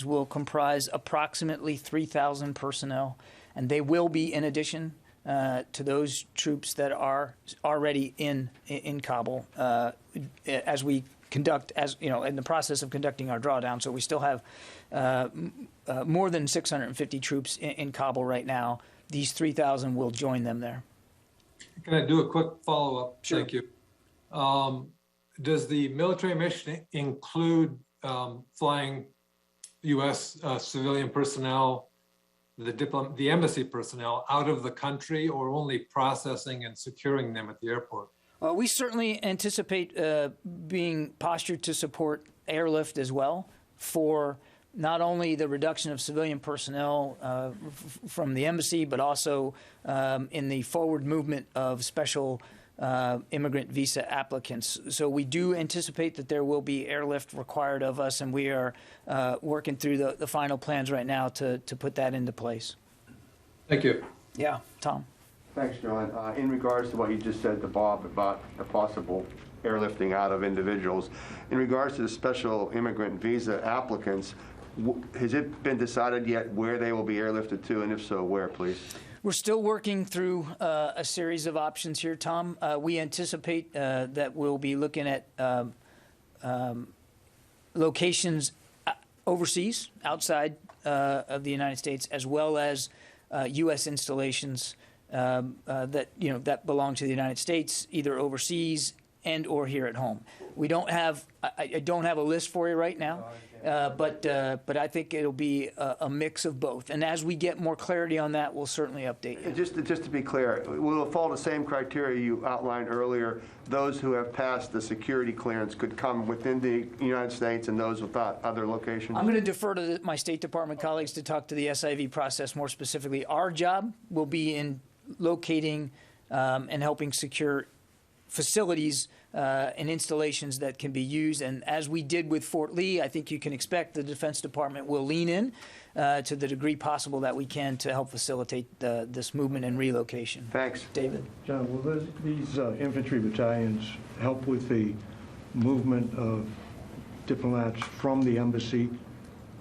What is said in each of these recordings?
will comprise approximately 3,000 personnel, and they will be in addition to those troops that are already in Kabul as we conduct, in the process of conducting our drawdown. So we still have more than 650 troops in Kabul right now. These 3,000 will join them there. Can I do a quick follow-up? Sure. Thank you. Does the military mission include flying U.S. Civilian personnel, the embassy personnel out of the country, or only processing and securing them at the airport? We certainly anticipate being postured to support airlift as well for not only the reduction of civilian personnel from the embassy, but also in the forward movement of special immigrant visa applicants. So we do anticipate that there will be airlift required of us, and we are working through the final plans right now to put that into place. Thank you. Yeah, Tom. Thanks, John. In regards to what you just said to Bob about the possible airlifting out of individuals, in regards to the special immigrant visa applicants, has it been decided yet where they will be airlifted to, and if so, where, please? We're still working through a series of options here, Tom. We anticipate that we'll be looking at locations overseas, outside of the United States, as well as U.S. installations that belong to the United States, either overseas and or here at home. We don't have, I don't have a list for you right now, but I think it'll be a mix of both. And as we get more clarity on that, we'll certainly update you. Just to be clear, will it follow the same criteria you outlined earlier? Those who have passed the security clearance could come within the United States, and those without other locations? I'm going to defer to my State Department colleagues to talk to the SIV process more specifically. Our job will be in locating and helping secure facilities and installations that can be used. And as we did with Fort Lee, I think you can expect the Defense Department will lean in to the degree possible that we can to help facilitate this movement and relocation. Thanks. David? John, will these infantry battalions help with the movement of diplomats from the embassy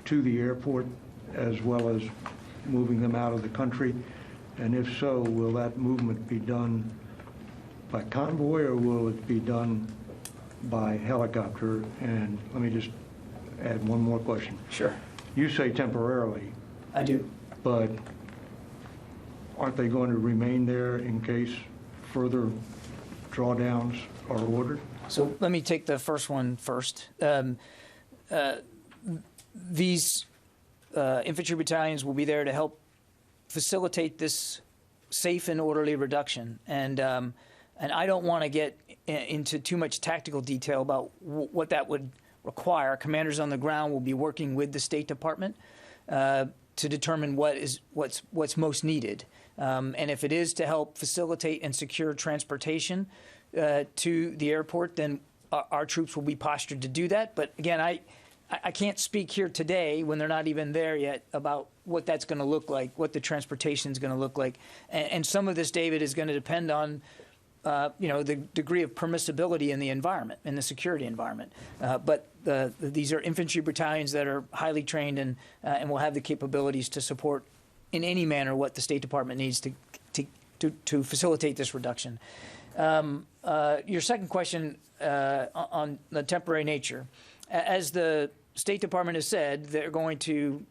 to the airport, as well as moving them out of the country? And if so, will that movement be done by convoy, or will it be done by helicopter? And let me just add one more question. Sure. You say temporarily. I do. But aren't they going to remain there in case further drawdowns are ordered? So let me take the first one first. These infantry battalions will be there to help facilitate this safe and orderly reduction. And I don't want to get into too much tactical detail about what that would require. Commanders on the ground will be working with the State Department to determine what's most needed. And if it is to help facilitate and secure transportation to the airport, then our troops will be postured to do that. But again, I can't speak here today, when they're not even there yet, about what that's going to look like, what the transportation is going to look like. And some of this, David, is going to depend on the degree of permissibility in the environment, in the security environment. But these are infantry battalions that are highly trained and will have the capabilities to support in any manner what the State Department needs to facilitate this reduction. Your second question on the temporary nature. As the State Department has said, they're going to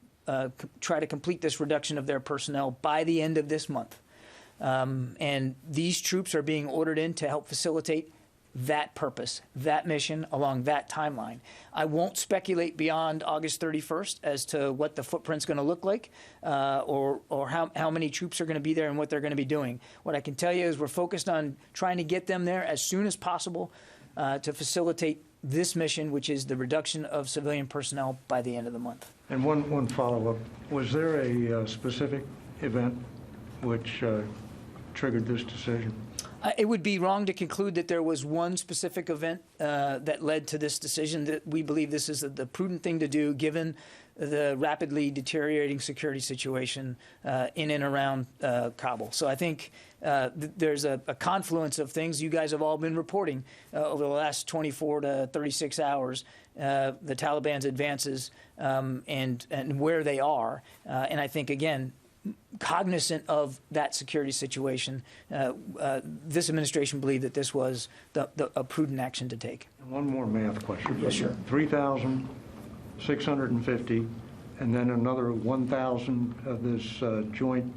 try to complete this reduction of their personnel by the end of this month. And these troops are being ordered in to help facilitate that purpose, that mission along that timeline. I won't speculate beyond August 31st as to what the footprint's going to look like or how many troops are going to be there and what they're going to be doing. What I can tell you is we're focused on trying to get them there as soon as possible to facilitate this mission, which is the reduction of civilian personnel by the end of the month. And one follow-up. Was there a specific event which triggered this decision? It would be wrong to conclude that there was one specific event that led to this decision. That we believe this is the prudent thing to do, given the rapidly deteriorating security situation in and around Kabul. So I think there's a confluence of things you guys have all been reporting over the last 24 to 36 hours, the Taliban's advances and where they are. And I think, again, cognizant of that security situation, this administration believed that this was a prudent action to take. One more math question. Yes, sure. 3,650, and then another 1,000 of this joint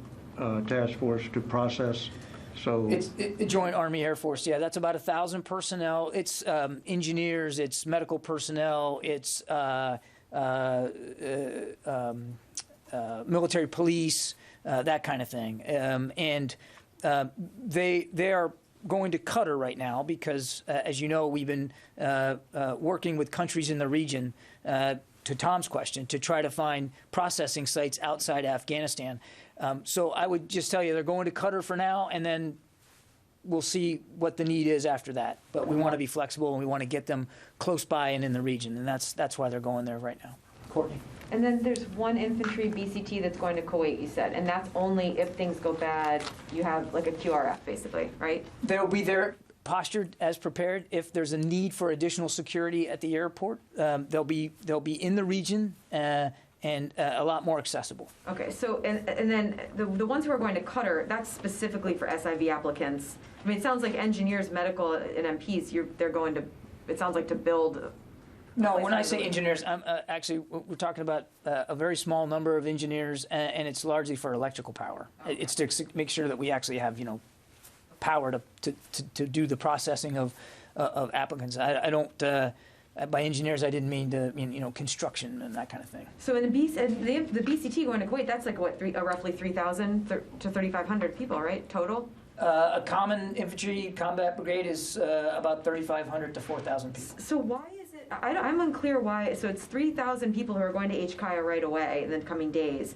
task force to process. So It's Joint Army Air Force. Yeah, that's about 1,000 personnel. It's engineers, it's medical personnel, it's military police, that kind of thing. And they are going to Qatar right now because, as you know, we've been working with countries in the region, to Tom's question, to try to find processing sites outside Afghanistan. So I would just tell you they're going to Qatar for now, and then we'll see what the need is after that. But we want to be flexible, and we want to get them close by and in the region, and that's why they're going there right now. Courtney. And then there's one infantry BCT that's going to Kuwait, you said, and that's only if things go bad, you have like a QRF basically, right? They'll be there postured as prepared. If there's a need for additional security at the airport, they'll be in the region and a lot more accessible. Okay, so, and then the ones who are going to Qatar, that's specifically for SIV applicants. I mean, it sounds like engineers, medical, and MPs, they're going to, it sounds like to build. No, when I say engineers, I'm actually, we're talking about a very small number of engineers, and it's largely for electrical power. Okay. It's to make sure that we actually have, power to do the processing of applicants. I don't, by engineers, I didn't mean to mean, construction and that kind of thing. So in the BCT going to Kuwait, that's like what, roughly 3,000 to 3,500 people, right, total? A common infantry combat brigade is about 3,500 to 4,000 people. So why is it, I'm unclear why, so it's 3,000 people who are going to HKIA right away in the coming days,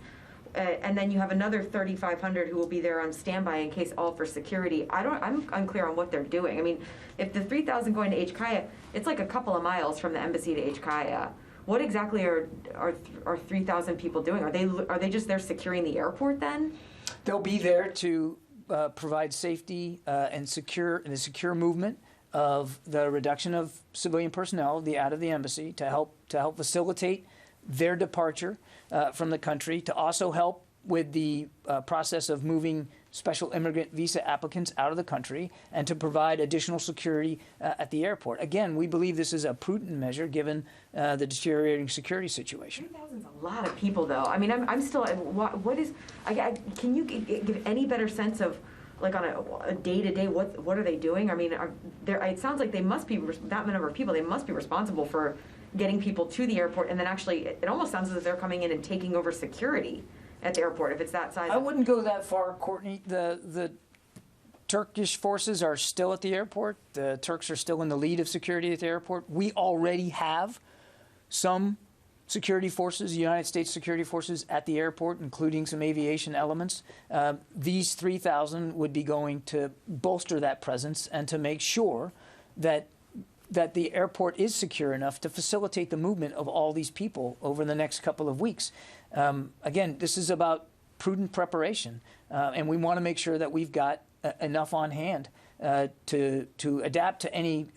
and then you have another 3,500 who will be there on standby in case all for security. I'm unclear on what they're doing. I mean, if the 3,000 going to HKIA, it's like a couple of miles from the embassy to HKIA. What exactly are 3,000 people doing? Are they just there securing the airport then? They'll be there to provide safety and the secure movement of the reduction of civilian personnel out of the embassy to help facilitate their departure from the country, to also help with the process of moving special immigrant visa applicants out of the country, and to provide additional security at the airport. Again, we believe this is a prudent measure given the deteriorating security situation. 3,000 is a lot of people, though. I mean, I'm still, what is, can you give any better sense of, like on a day-to-day, what are they doing? I mean, it sounds like they must be, that number of people, they must be responsible for getting people to the airport, and then actually, it almost sounds as if they're coming in and taking over security at the airport, if it's that size. I wouldn't go that far, Courtney. The Turkish forces are still at the airport. The Turks are still in the lead of security at the airport. We already have some security forces, United States security forces at the airport, including some aviation elements. These 3,000 would be going to bolster that presence and to make sure that the airport is secure enough to facilitate the movement of all these people over the next couple of weeks. Again, this is about prudent preparation, and we want to make sure that we've got enough on hand to adapt to any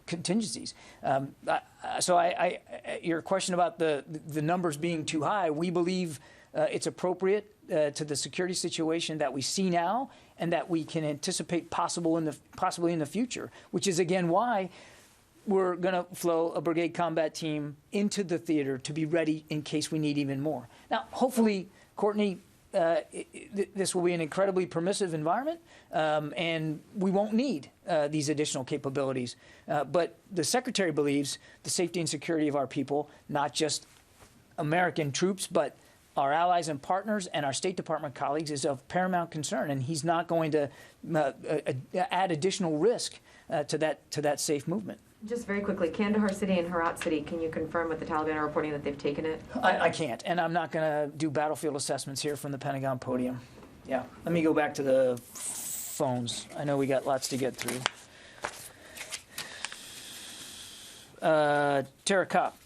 contingencies. So your question about the numbers being too high, we believe it's appropriate to the security situation that we see now and that we can anticipate possibly in the future, which is again why we're going to flow a brigade combat team into the theater to be ready in case we need even more. Now, hopefully, Courtney, this will be an incredibly permissive environment, and we won't need these additional capabilities. But the Secretary believes the safety and security of our people, not just American troops, but our allies and partners and our State Department colleagues, is of paramount concern, and he's not going to add additional risk to that safe movement. Just very quickly, Kandahar City and Herat City, can you confirm what the Taliban are reporting that they've taken it? I can't, and I'm not going to do battlefield assessments here from the Pentagon podium. Yeah, let me go back to the phones. I know we got lots to get through. Tara Kopp.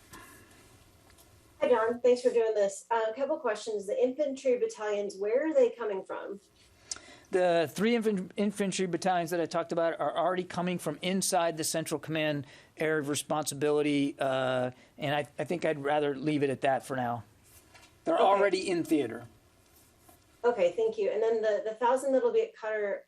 Hi, John. Thanks for doing this. A couple questions. The infantry battalions, where are they coming from? The three infantry battalions that I talked about are already coming from inside the Central Command area of responsibility, and I think I'd rather leave it at that for now. They're Okay. already in theater. Okay, thank you. And then the 1,000 that'll be at Qatar,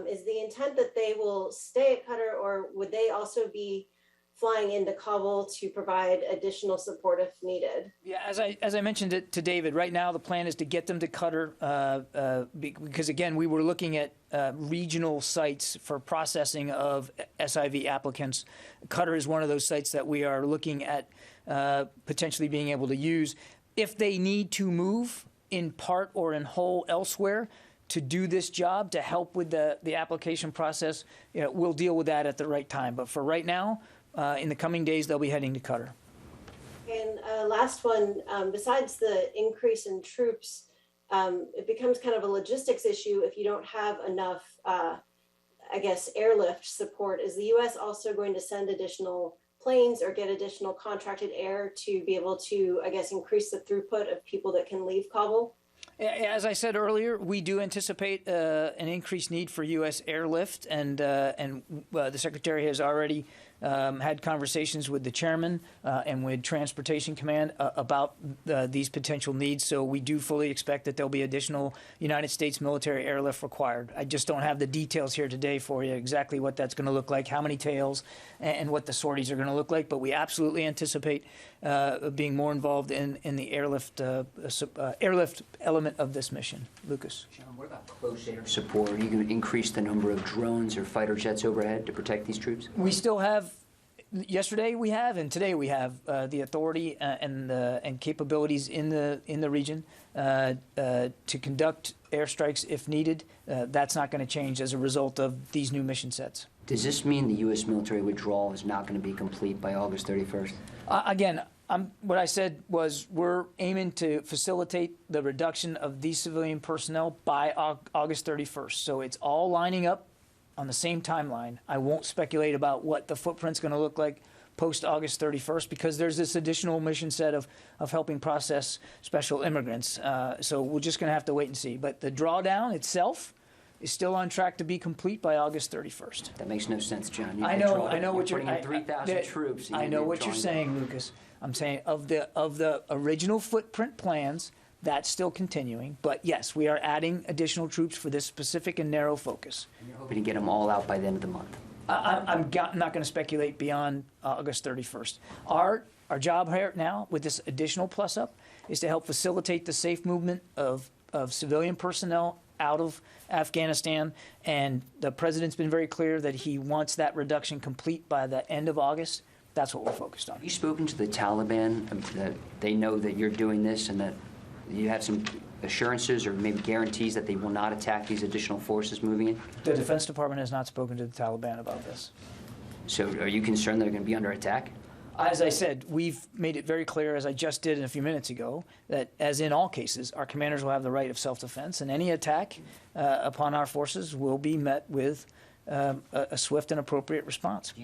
is the intent that they will stay at Qatar, or would they also be flying into Kabul to provide additional support if needed? Yeah, as I mentioned it to David, right now the plan is to get them to Qatar because, again, we were looking at regional sites for processing of SIV applicants. Qatar is one of those sites that we are looking at potentially being able to use. If they need to move in part or in whole elsewhere to do this job, to help with the application process, we'll deal with that at the right time. But for right now, in the coming days, they'll be heading to Qatar. And last one, besides the increase in troops, it becomes kind of a logistics issue if you don't have enough, I guess, airlift support. Is the U.S. also going to send additional planes or get additional contracted air to be able to, I guess, increase the throughput of people that can leave Kabul? As I said earlier, we do anticipate an increased need for U.S. airlift, and the Secretary has already had conversations with the chairman and with Transportation Command about these potential needs. So we do fully expect that there'll be additional United States military airlift required. I just don't have the details here today for you, exactly what that's going to look like, how many tails, and what the sorties are going to look like. But we absolutely anticipate being more involved in the airlift element of this mission. Lucas. John, what about close air support? Are you going to increase the number of drones or fighter jets overhead to protect these troops? We still have, yesterday we have, and today we have the authority and capabilities in the region to conduct airstrikes if needed. That's not going to change as a result of these new mission sets. Does this mean the U.S. military withdrawal is not going to be complete by August 31st? Again, what I said was we're aiming to facilitate the reduction of these civilian personnel by August 31st. So it's all lining up on the same timeline. I won't speculate about what the footprint's going to look like post August 31st because there's this additional mission set of helping process special immigrants. So we're just going to have to wait and see. But the drawdown itself is still on track to be complete by August 31st. That makes no sense, John. I know what you're putting in 3,000 troops. I know what you're saying, Lucas. I'm saying of the original footprint plans, that's still continuing. But yes, we are adding additional troops for this specific and narrow focus. And you're hoping to get them all out by the end of the month. I'm not going to speculate beyond August 31st. Our job here now with this additional plus up is to help facilitate the safe movement of civilian personnel out of Afghanistan, and the president's been very clear that he wants that reduction complete by the end of August. That's what we're focused on. Have you spoken to the Taliban that they know that you're doing this and that you have some assurances or maybe guarantees that they will not attack these additional forces moving in? The Defense Department has not spoken to the Taliban about this. So are you concerned they're going to be under attack? As I said, we've made it very clear, as I just did a few minutes ago, that as in all cases, our commanders will have the right of self-defense, and any attack upon our forces will be met with a swift and appropriate response.